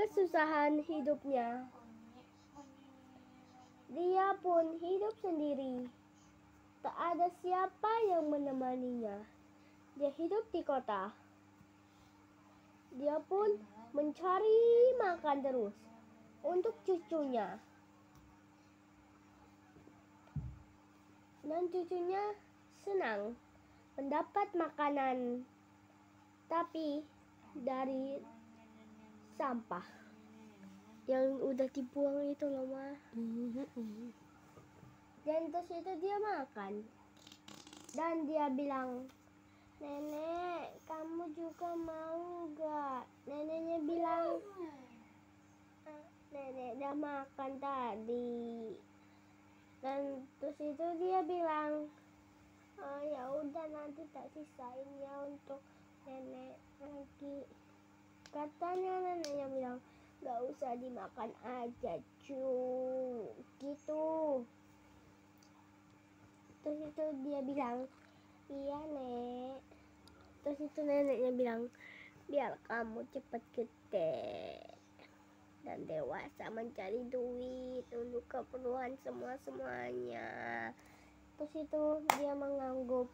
kesusahan hidupnya. Dia pun hidup sendiri. Tak ada siapa yang menemaninya. Dia hidup di kota. Dia pun mencari makan terus untuk cucunya. Dan cucunya senang mendapat makanan, tapi dari sampah yang udah dibuang itu loh, Ma. Dan terus itu dia makan. Dan dia bilang, "Nenek, kamu juga mau gak?" Neneknya bilang, "Nenek udah makan tadi." Dan terus itu dia bilang, "Oh ya udah, nanti tak sisain ya untuk nenek lagi." Katanya neneknya bilang, "Gak usah dimakan aja, cu." Gitu. Terus itu dia bilang, "Iya, Nek." Terus itu neneknya bilang, "Biar kamu cepat gede dan dewasa mencari duit untuk keperluan semuanya." Terus itu dia mengangguk.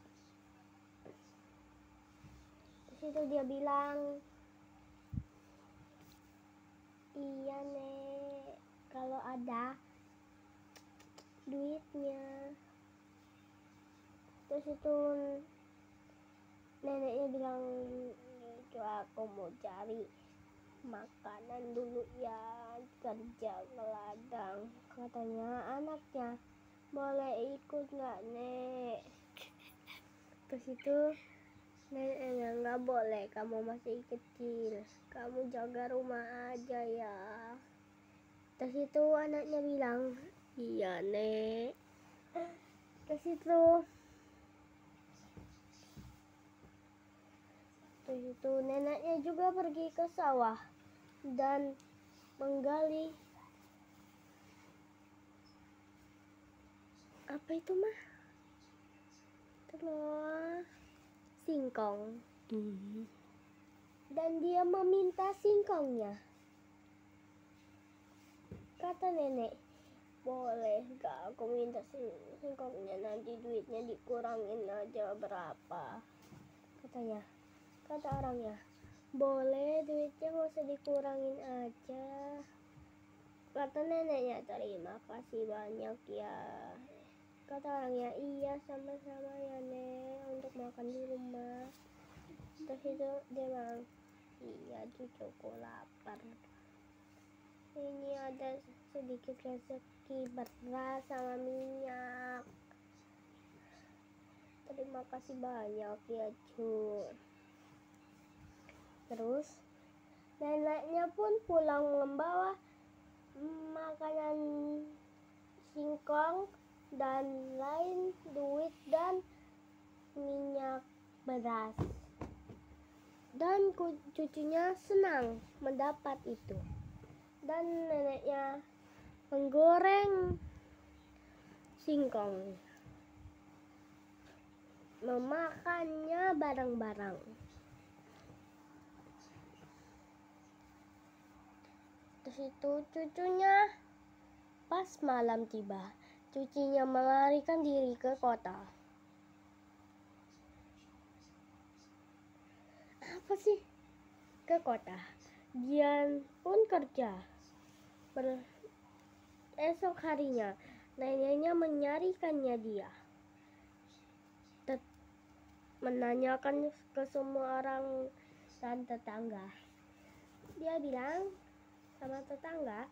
Terus itu dia bilang, "Iya, Nek, kalau ada duitnya." Terus itu neneknya bilang, "Itu aku mau cari makanan dulu ya, kerja ke ladang." Katanya anaknya, "Boleh ikut nggak, Nek?" Terus itu neneknya, "Nggak boleh, kamu masih kecil, kamu jaga rumah aja ya." Terus itu anaknya bilang, "Iya, Nek." Terus itu neneknya juga pergi ke sawah dan menggali apa itu, Mah? Telur singkong. Dan dia meminta singkongnya. Kata nenek, "Boleh gak aku minta singkongnya, nanti duitnya dikurangin aja berapa." Kata orangnya, "Boleh, duitnya gak usah dikurangin aja." Kata neneknya, "Terima kasih banyak ya." Kata orangnya, "Iya, sama-sama ya, Nek, untuk makan di rumah." Terus itu dia bilang, "Iya, cucuku lapar. Ini ada sedikit rezeki beras sama minyak. Terima kasih banyak ya, cu." Terus neneknya pun pulang membawa makanan singkong dan lain duit dan minyak beras. Dan cucunya senang mendapat itu. Dan neneknya menggoreng singkong, memakannya bareng-bareng. Terus itu cucunya pas malam tiba, cucunya melarikan diri ke kota. Apa sih? Ke kota. Dia pun kerja. Esok harinya, neneknya menyarikannya dia. Menanyakan ke semua orang dan tetangga. Dia bilang sama tetangga,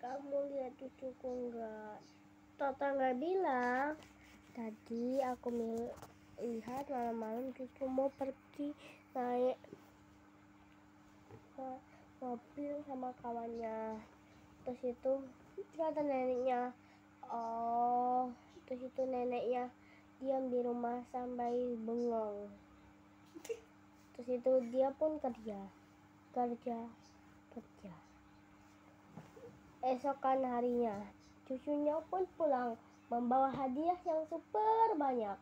"Kamu lihat cucuku enggak?" Tetangga bilang, "Tadi aku lihat malam-malam cucu mau pergi naik mobil sama kawannya." Terus itu kata neneknya, "Oh." Terus itu neneknya diam di rumah sampai bengong. Terus itu dia pun kerja. Esokan harinya, cucunya pun pulang membawa hadiah yang super banyak.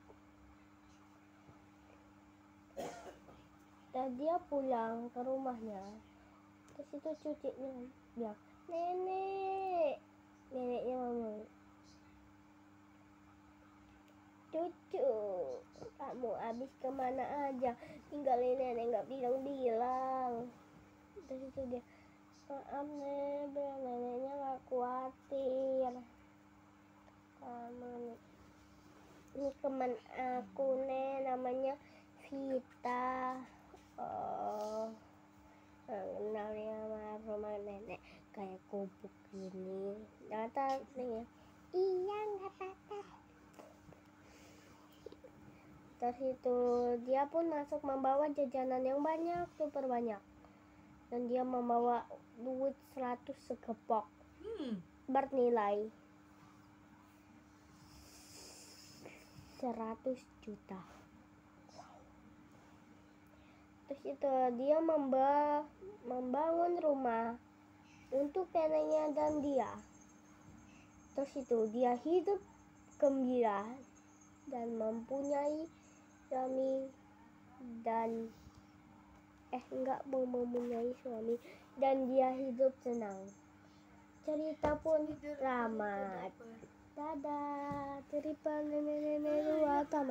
Dan dia pulang ke rumahnya. Terus itu cucunya bilang, neneknya ngomong, cucu kamu habis kemana aja, tinggalin nenek nggak bilang-bilang. Terus itu dia, maaf nek, bilang neneknya nggak khawatir. Kamu ini teman aku nek, namanya Vita. Oh, kenalnya sama rumah nenek kayak kubu gini. Kata nih, iya nggak apa-apa. Terus itu dia pun masuk membawa jajanan yang banyak, super banyak. Dan dia membawa duit 100 segepok. Bernilai 100 juta. Terus itu dia membangun rumah untuk neneknya dan dia. Terus itu dia hidup gembira dan mempunyai suami dan enggak mau mempunyai suami dan dia hidup senang. Cerita pun tamat. Dadah, cerita nenek-nenek tua tamat.